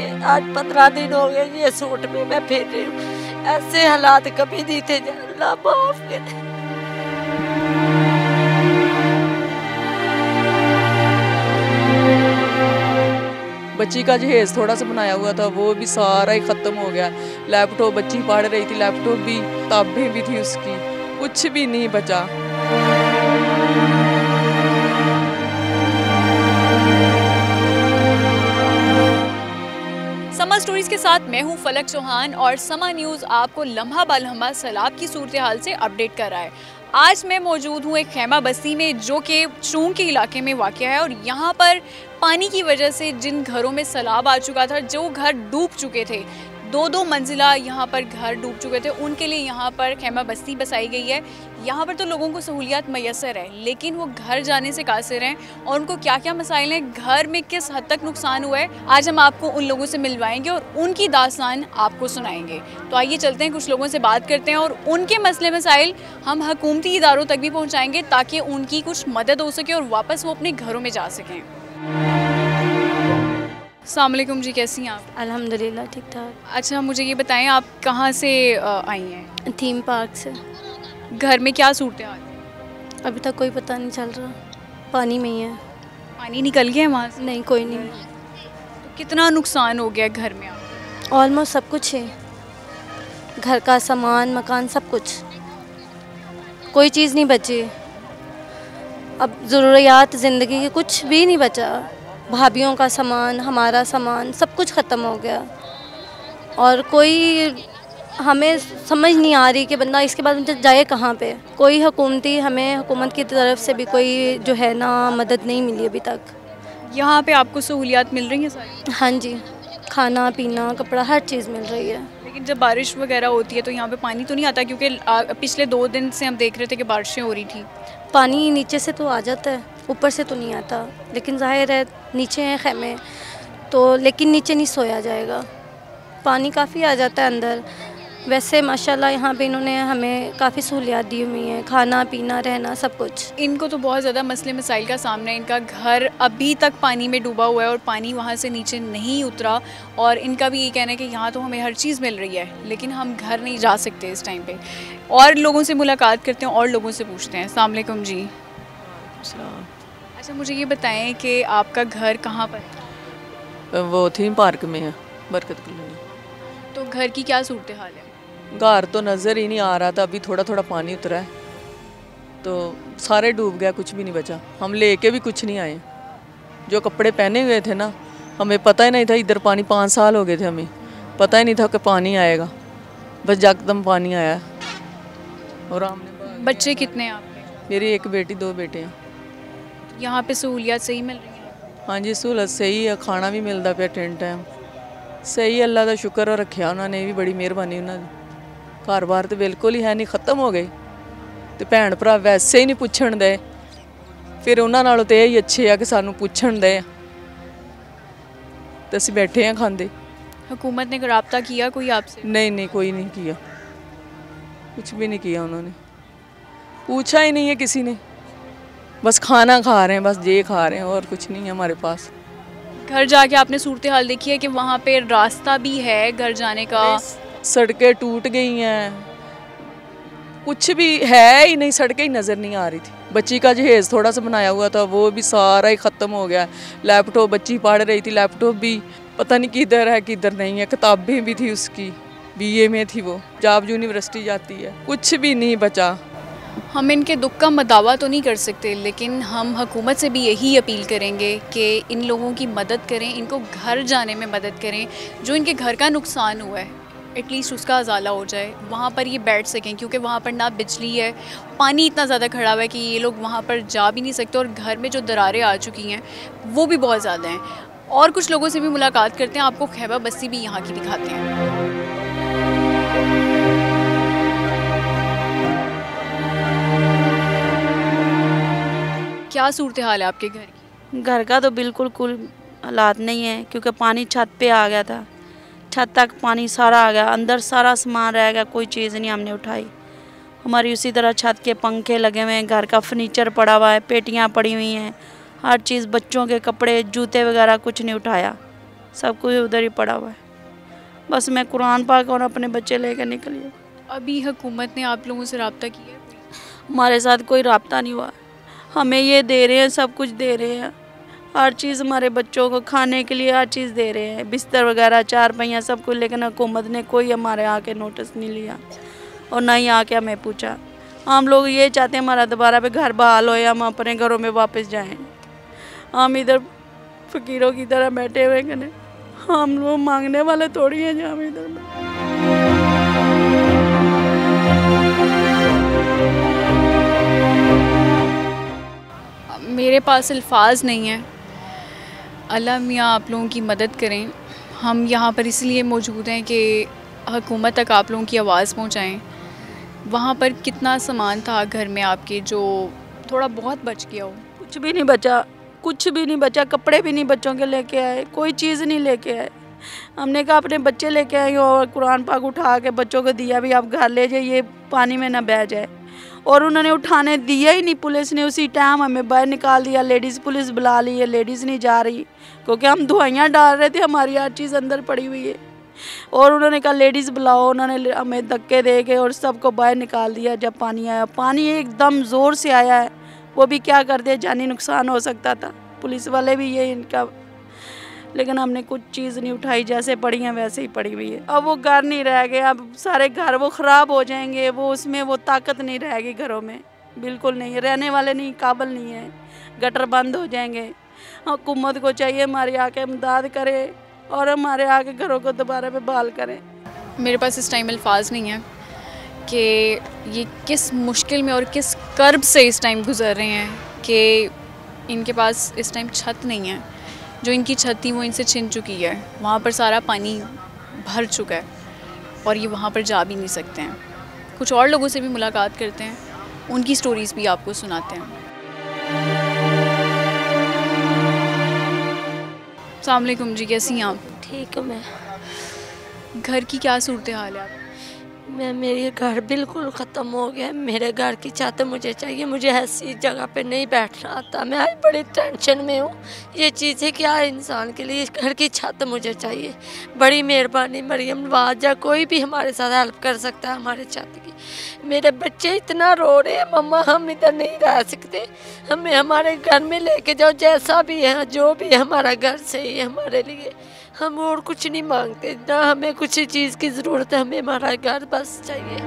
गए, आज 15 दिन हो गए ये सूट में मैं फिर रही हूँ। ऐसे हालात कभी नहीं थे, अल्लाह माफ करे। बच्ची का जहेज थोड़ा सा बनाया हुआ था वो भी सारा ही ख़त्म हो गया। लैपटॉप बच्ची पढ़ रही थी, लैपटॉप भी, किताबें भी थी उसकी, कुछ भी नहीं बचा। समा स्टोरीज के साथ मैं हूं फलक चौहान और समा न्यूज़ आपको लम्हा बालम्हा सैलाब की सूरत हाल से अपडेट कर रहा है। आज मैं मौजूद हूं एक खैमा बस्ती में जो कि चूंग के इलाके में वाक़या है और यहाँ पर पानी की वजह से जिन घरों में सैलाब आ चुका था, जो घर डूब चुके थे, 2-2 मंजिला यहाँ पर घर डूब चुके थे, उनके लिए यहाँ पर खैमा बस्ती बसाई गई है। यहाँ पर तो लोगों को सहूलियात मैसर है, लेकिन वो घर जाने से कासिर हैं और उनको क्या क्या मसाइल हैं, घर में किस हद तक नुकसान हुआ है, आज हम आपको उन लोगों से मिलवाएंगे और उनकी दास्तान आपको सुनाएंगे। तो आइए चलते हैं, कुछ लोगों से बात करते हैं और उनके मसले मसाइल हम हुकूमती इदारों तक भी पहुँचाएँगे ताकि उनकी कुछ मदद हो सके और वापस वो अपने घरों में जा सकें। अस्सलाम वालेकुम जी, कैसी हैं आप? अल्हम्दुलिल्लाह ठीक ठाक। अच्छा, मुझे ये बताएं आप कहाँ से आई हैं? थीम पार्क से। घर में क्या सूरत हाल है? अभी तक कोई पता नहीं चल रहा, पानी में ही है। पानी निकल गया है वहाँ से? नहीं, कोई नहीं। तो कितना नुकसान हो गया घर में आप? ऑलमोस्ट सब कुछ है, घर का सामान, मकान, सब कुछ, कोई चीज़ नहीं बची। अब ज़रूरियात ज़िंदगी की कुछ भी नहीं बचा। भाभीयों का सामान, हमारा सामान, सब कुछ ख़त्म हो गया और कोई हमें समझ नहीं आ रही कि बंदा इसके बाद जाए कहाँ पे। कोई हुकूमत की तरफ से भी कोई जो है ना मदद नहीं मिली अभी तक। यहाँ पे आपको सहूलियात मिल रही हैं सारी? हाँ जी, खाना पीना कपड़ा हर चीज़ मिल रही है। लेकिन जब बारिश वगैरह होती है तो यहाँ पे पानी तो नहीं आता? क्योंकि पिछले 2 दिन से हम देख रहे थे कि बारिशें हो रही थी। पानी नीचे से तो आ जाता है, ऊपर से तो नहीं आता, लेकिन जाहिर है नीचे हैं खैमे तो, लेकिन नीचे नहीं सोया जाएगा, पानी काफ़ी आ जाता है अंदर। वैसे माशाल्लाह यहाँ पे इन्होंने हमें काफ़ी सहूलियात दी हुई हैं, खाना पीना रहना सब कुछ। इनको तो बहुत ज़्यादा मसले मसाइल का सामना है। इनका घर अभी तक पानी में डूबा हुआ है और पानी वहाँ से नीचे नहीं उतरा और इनका भी ये कहना है कि यहाँ तो हमें हर चीज़ मिल रही है लेकिन हम घर नहीं जा सकते इस टाइम पे। और लोगों से मुलाकात करते हैं और लोगों से पूछते हैं। अस्सलाम वालेकुम जी। अच्छा, मुझे ये बताएं कि आपका घर कहाँ पर है? वो थीम पार्क में है, बरकत कॉलोनी। तो घर की क्या सूरत हाल है? घर तो नज़र ही नहीं आ रहा था, अभी थोड़ा थोड़ा पानी उतरा है तो सारे डूब गया, कुछ भी नहीं बचा। हम लेके भी कुछ नहीं आए, जो कपड़े पहने हुए थे ना, हमें पता ही नहीं था। इधर पानी 5 साल हो गए थे, हमें पता ही नहीं था कि पानी आएगा, बस यकदम पानी आया। और हमने बच्चे कितने हैं आपके? मेरी एक बेटी 2 बेटे हैं। यहाँ पे सहूलियात सही मिल रही है? हाँ जी, सहूलत सही है, खाना भी मिलता पे टाइम टाइम सही। अल्लाह का शुक्र रखा उन्होंने, भी बड़ी मेहरबानी उन्होंने। घर बार तो बिल्कुल ही है नहीं, ख़त्म हो गए तो भैन भरा वैसे ही नहीं पुछण दे, फिर उन्होंने नालों तो यही अच्छे है कि सानू पुछण दे तो असीं बैठे हैं खांदे। हुकूमत ने रब्ता किया कोई आपसे? नहीं, कोई नहीं किया, कुछ भी नहीं किया उन्होंने, पूछा ही नहीं है किसी ने। बस खाना खा रहे हैं, बस ये खा रहे हैं, और कुछ नहीं है हमारे पास। घर जाके आपने सूरत हाल देखी है कि वहाँ पे रास्ता भी है घर जाने का? सड़कें टूट गई हैं, कुछ भी है ही नहीं, सड़कें ही नज़र नहीं आ रही थी। बच्ची का जहेज थोड़ा सा बनाया हुआ था वो भी सारा ही ख़त्म हो गया। लैपटॉप बच्ची पढ़ रही थी, लैपटॉप भी पता नहीं किधर है किधर नहीं है। किताबें भी थी उसकी, BA में थी वो, जब यूनिवर्सिटी जाती है, कुछ भी नहीं बचा। हम इनके दुख का मदावा तो नहीं कर सकते, लेकिन हम हुकूमत से भी यही अपील करेंगे कि इन लोगों की मदद करें, इनको घर जाने में मदद करें। जो इनके घर का नुकसान हुआ है एटलीस्ट उसका अजाला हो जाए, वहाँ पर ये बैठ सकें, क्योंकि वहाँ पर ना बिजली है, पानी इतना ज़्यादा खड़ा हुआ है कि ये लोग वहाँ पर जा भी नहीं सकते और घर में जो दरारें आ चुकी हैं वो भी बहुत ज़्यादा हैं। और कुछ लोगों से भी मुलाकात करते हैं, आपको खैमा बस्ती भी यहाँ की दिखाते हैं। क्या सूरत हाल है आपके घर की? घर का तो बिल्कुल कुल हालात नहीं है, क्योंकि पानी छत पे आ गया था, छत तक पानी सारा आ गया, अंदर सारा सामान रह गया, कोई चीज़ नहीं हमने उठाई। हमारी उसी तरह छत के पंखे लगे हुए हैं, घर का फर्नीचर पड़ा हुआ है, पेटियां पड़ी हुई हैं, हर चीज़, बच्चों के कपड़े जूते वगैरह कुछ नहीं उठाया। सब कुछ उधर ही पड़ा हुआ है। बस मैं कुरान पाक और अपने बच्चे लेकर निकली हूँ। अभी हुकूमत ने आप लोगों से रब्ता किया है? हमारे साथ कोई रब्ता नहीं हुआ। हमें ये दे रहे हैं, सब कुछ दे रहे हैं, हर चीज़ हमारे बच्चों को खाने के लिए हर चीज़ दे रहे हैं, बिस्तर वगैरह, चारपाइयाँ, सब कुछ। लेकिन हुकूमत ने कोई हमारे आके नोटिस नहीं लिया और ना ही आके हमें पूछा। हम लोग ये चाहते हैं हमारा दोबारा पे घर बहाल हो, हम अपने घरों में वापस जाएं। हम इधर फ़कीरों की तरह बैठे हुए हैं, हम लोग मांगने वाले थोड़ी हैं जो हम इधर। मेरे पास अल्फाज नहीं है। अल्लाह मियाँ आप लोगों की मदद करें। हम यहाँ पर इसलिए मौजूद हैं कि हुकूमत तक आप लोगों की आवाज़ पहुँचाएँ। वहाँ पर कितना सामान था घर में आपके जो थोड़ा बहुत बच गया हो? कुछ भी नहीं बचा, कुछ भी नहीं बचा। कपड़े भी नहीं बच्चों के लेके आए, कोई चीज़ नहीं लेके आए। हमने कहा अपने बच्चे लेके आए और कुरान पाक उठा के बच्चों को दिया भी, आप घर ले जाइए, पानी में ना बह जाए। और उन्होंने उठाने दिया ही नहीं। पुलिस ने उसी टाइम हमें बाहर निकाल दिया। लेडीज़ पुलिस बुला ली है, लेडीज़ नहीं जा रही क्योंकि हम दवाइयाँ डाल रहे थे, हमारी हर चीज़ अंदर पड़ी हुई है। और उन्होंने कहा लेडीज़ बुलाओ, उन्होंने हमें धक्के दे के और सबको बाहर निकाल दिया। जब पानी आया, पानी एकदम ज़ोर से आया है, वो भी क्या कर दिया, जानी नुकसान हो सकता था। पुलिस वाले भी ये इनका, लेकिन हमने कुछ चीज़ नहीं उठाई, जैसे पड़ी हैं वैसे ही पड़ी हुई है। अब वो घर नहीं रह गए, अब सारे घर वो ख़राब हो जाएंगे, वो उसमें वो ताकत नहीं रहेगी घरों में, बिल्कुल नहीं, रहने वाले नहीं, काबिल नहीं है, गटर बंद हो जाएंगे। हुकूमत को चाहिए हमारी आके इमदाद करे और हमारे आके घरों को दोबारा पे बहाल करें। मेरे पास इस टाइम अल्फाज नहीं है कि ये किस मुश्किल में और किस कर्ब से इस टाइम गुजर रहे हैं कि इनके पास इस टाइम छत नहीं है। जो इनकी छत थी वो इनसे छिन चुकी है, वहाँ पर सारा पानी भर चुका है और ये वहाँ पर जा भी नहीं सकते हैं। कुछ और लोगों से भी मुलाकात करते हैं, उनकी स्टोरीज़ भी आपको सुनाते हैं। अस्सलाम वालेकुम जी, कैसी हैं आप? ठीक है। मैं घर की क्या सूरत हाल है आप? मेरे घर बिल्कुल ख़त्म हो गया। मेरे घर की छत मुझे चाहिए। मुझे ऐसी जगह पे नहीं बैठना आता। मैं आज बड़ी टेंशन में हूँ। ये चीज़ें क्या है इंसान के लिए, घर की छत मुझे चाहिए। बड़ी मेहरबानी मरियम नवाज, या कोई भी हमारे साथ हेल्प कर सकता है हमारे छत की। मेरे बच्चे इतना रो रहे हैं, मम्मा हम इधर नहीं रह सकते, हमें हमारे घर में लेके जाओ, जैसा भी है, जो भी है, हमारा घर सही है हमारे लिए। हम और कुछ नहीं मांगते, ना हमें कुछ चीज़ की ज़रूरत है, हमें हमारा घर बस चाहिए।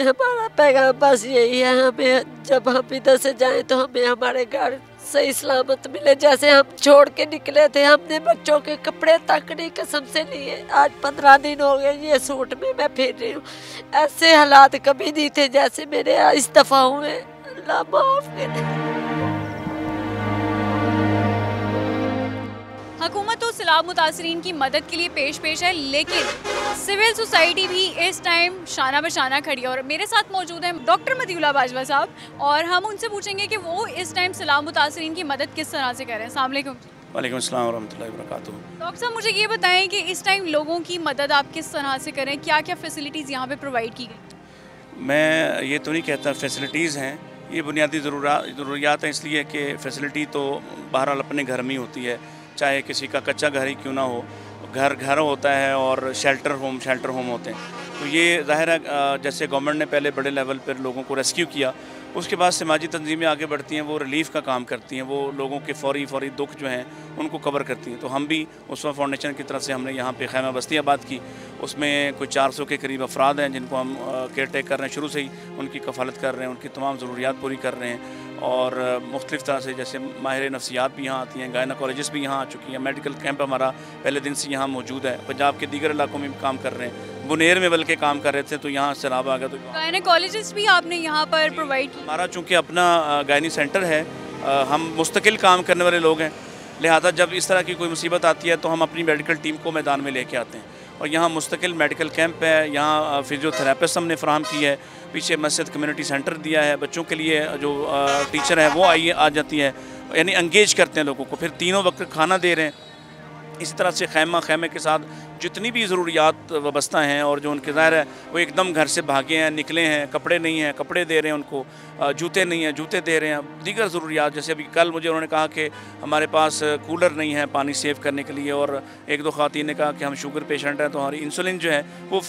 हमारा पैगाम बस यही है, हमें जब हम इधर से जाएं तो हमें हमारे घर सही सलामत मिले। जैसे हम छोड़ के निकले थे, हमने बच्चों के कपड़े तक नहीं कसम से लिए। आज 15 दिन हो गए ये सूट में मैं फिर रही हूँ। ऐसे हालात कभी नहीं थे जैसे मेरे इस दफ़ा हुए। अल्लाह माफ़ करे। हुकूमत तो सैलाब मुतासरीन की मदद के लिए पेश है, लेकिन सिविल सोसाइटी भी इस टाइम शाना बशाना खड़ी है। और मेरे साथ मौजूद हैं डॉक्टर मतीउल्लाह बाजवा साहब, और हम उनसे पूछेंगे कि वो इस टाइम सैलाब मुतासरीन की मदद किस तरह से कर रहे हैं। अस्सलाम वालेकुम। वालेकुम अस्सलाम वरहमतुल्लाहि वबरकातुहू। डॉक्टर साहब, मुझे ये बताएं कि इस टाइम लोगों की मदद आप किस तरह से करें, क्या क्या फैसिलिटीज़ यहाँ पे प्रोवाइड की गई? मैं ये तो नहीं कहता फैसिलिटीज़ हैं, ये बुनियादी ज़रूरियात हैं, इसलिए कि फ़ैसिलिटी तो बहरहाल अपने घर में ही होती है, चाहे किसी का कच्चा घर ही क्यों ना हो। घर होता है और शेल्टर होम होते हैं। तो ये ज़ाहिर है जैसे गवर्नमेंट ने पहले बड़े लेवल पर लोगों को रेस्क्यू किया, उसके बाद समाजी तंजीमें आगे बढ़ती हैं, वो रिलीफ़ का काम करती हैं, वो लोगों के फौरी दुख जो हैं उनको कवर करती हैं। तो हम भी उसवा फाउंडेशन की तरफ से हमने यहाँ पे खैमा बस्ती आबाद की, उसमें कोई 400 के करीब अफराद हैं जिनको हम केयर टेक कर रहे हैं, शुरू से ही उनकी कफ़ालत कर रहे हैं, उनकी तमाम ज़रूरियात पूरी कर रहे हैं। और मुख्तलिफ़ तरह से जैसे माहिर नफ्सियात भी यहाँ आती हैं, गायनोकोलॉजिस्ट भी यहाँ आ चुकी हैं, मेडिकल कैंप हमारा पहले दिन से यहाँ मौजूद है। पंजाब के दीगर इलाकों में भी काम कर रहे हैं, बुनेर में बल्कि काम कर रहे थे, तो यहाँ सैलाब आ गया तो गायनोकोलॉजिस्ट भी आपने यहाँ पर प्रोवाइड किया? हमारा चूँकि अपना गायनी सेंटर है, हम मुस्तकिल काम करने वाले लोग हैं, लिहाजा जब इस तरह की कोई मुसीबत आती है तो हम अपनी मेडिकल टीम को मैदान में लेके आते हैं। और यहाँ मुस्तकिल मेडिकल कैंप है, यहाँ फिजियोथेरेपिस्ट हमने फ्राहम की है, पीछे मस्जिद कम्युनिटी सेंटर दिया है, बच्चों के लिए जो टीचर है वो आ जाती है, यानी एंगेज करते हैं लोगों को। फिर तीनों वक्त खाना दे रहे हैं, इसी तरह से खेमे के साथ जितनी भी ज़रूरियात वाबस्ता हैं और जो उनके ज़ाहिर है वो एकदम घर से भागे हैं, निकले हैं, कपड़े नहीं हैं, कपड़े दे रहे हैं उनको, जूते नहीं हैं, जूते दे रहे हैं, दीगर ज़रूरियात। जैसे अभी कल मुझे उन्होंने कहा कि हमारे पास कूलर नहीं है पानी सेव करने के लिए, और एक दो ख़वातीन ने कहा कि हम शुगर पेशेंट हैं तो हमारी इंसुलिन जो है वो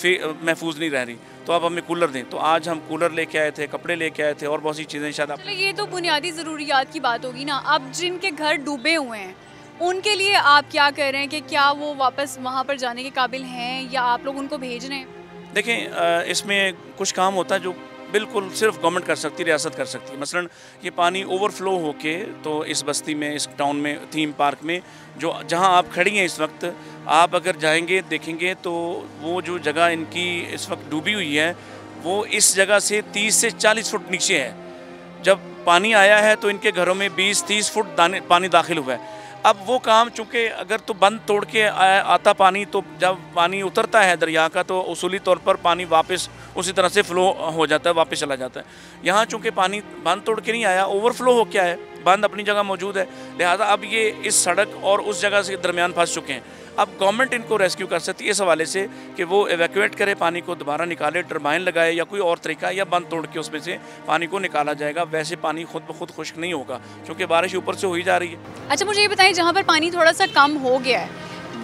महफूज नहीं रह रही, तो आप हमें कूलर दें। तो आज हम कूलर लेके आए थे, कपड़े लेके आए थे और बहुत सी चीज़ें शायद आप। ये तो बुनियादी ज़रूरियात की बात होगी ना। अब जिनके घर डूबे हुए हैं उनके लिए आप क्या कर रहे हैं कि क्या वो वापस वहाँ पर जाने के काबिल हैं या आप लोग उनको भेज रहे हैं? देखें, इसमें कुछ काम होता है जो बिल्कुल सिर्फ गवर्नमेंट कर सकती है, रियासत कर सकती है। मसलन ये पानी ओवरफ्लो होके तो इस बस्ती में, इस टाउन में, थीम पार्क में जो जहाँ आप खड़ी हैं इस वक्त, आप अगर जाएंगे देखेंगे तो वो जो जगह इनकी इस वक्त डूबी हुई है वो इस जगह से 30 से 40 फुट नीचे है। जब पानी आया है तो इनके घरों में 20-30 फुट पानी दाखिल हुआ है। अब वो काम चूँकि अगर तो बंद तोड़ के आता पानी, तो जब पानी उतरता है दरिया का तो उसूली तौर पर पानी वापस उसी तरह से फ़्लो हो जाता है, वापस चला जाता है। यहाँ चूँकि पानी बंद तोड़ के नहीं आया, ओवरफ्लो हो क्या है, बंद अपनी जगह मौजूद है, लिहाजा अब ये इस सड़क और उस जगह से दरमियान फंस चुके हैं। अब गवर्नमेंट इनको रेस्क्यू कर सकती है इस हवाले से कि वो एवैक्यूएट करे, पानी को दोबारा निकाले, टर्बाइन लगाए या कोई और तरीका, या बंद तोड़ के उसमें से पानी को निकाला जाएगा। वैसे पानी खुद ब खुद खुश्क नहीं होगा क्योंकि बारिश ऊपर से हो ही जा रही है। अच्छा, मुझे ये बताएं, जहाँ पर पानी थोड़ा सा कम हो गया है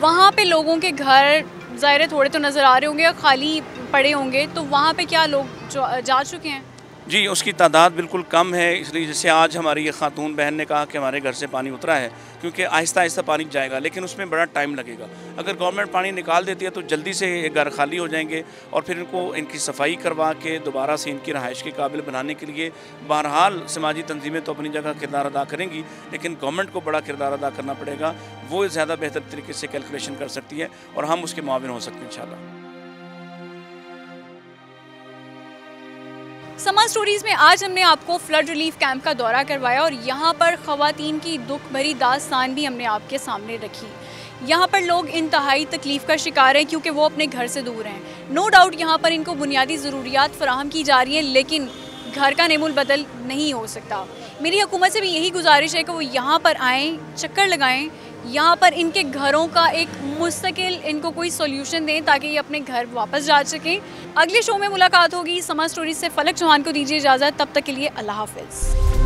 वहाँ पे लोगों के घर ज़ाहिर है थोड़े तो नज़र आ रहे होंगे या खाली पड़े होंगे, तो वहाँ पे क्या लोग जा चुके हैं? जी, उसकी तादाद बिल्कुल कम है। इसलिए जैसे आज हमारी ये खातून बहन ने कहा कि हमारे घर से पानी उतरा है, क्योंकि आहिस्ता आहिस्ता पानी जाएगा लेकिन उसमें बड़ा टाइम लगेगा। अगर गवर्नमेंट पानी निकाल देती है तो जल्दी से ये घर खाली हो जाएंगे और फिर इनको इनकी सफाई करवा के दोबारा से इनकी रहाइश के काबिल बनाने के लिए बहरहाल समाजी तंजीमें तो अपनी जगह किरदार अदा करेंगी, लेकिन गवर्नमेंट को बड़ा किरदार अदा करना पड़ेगा। वो ज़्यादा बेहतर तरीके से कैलकुलेशन कर सकती है और हम उसके मुआविन हो सकते हैं इंशाअल्लाह। समा स्टोरीज़ में आज हमने आपको फ्लड रिलीफ कैंप का दौरा करवाया और यहाँ पर ख़वातीन की दुख भरी दास्तान भी हमने आपके सामने रखी। यहाँ पर लोग इंतहाई तकलीफ़ का शिकार हैं क्योंकि वो अपने घर से दूर हैं। नो डाउट यहाँ पर इनको बुनियादी ज़रूरियात फराहम की जा रही हैं, लेकिन घर का नेमुल बदल नहीं हो सकता। मेरी हुकूमत से भी यही गुजारिश है कि वो यहाँ पर आएँ, चक्कर लगाएँ, यहाँ पर इनके घरों का एक मुस्तकिल इनको कोई सोल्यूशन दें ताकि ये अपने घर वापस जा सकें। अगले शो में मुलाकात होगी। समा स्टोरीज से फलक चौहान को दीजिए इजाज़त, तब तक के लिए अल्लाह हाफ़िज़।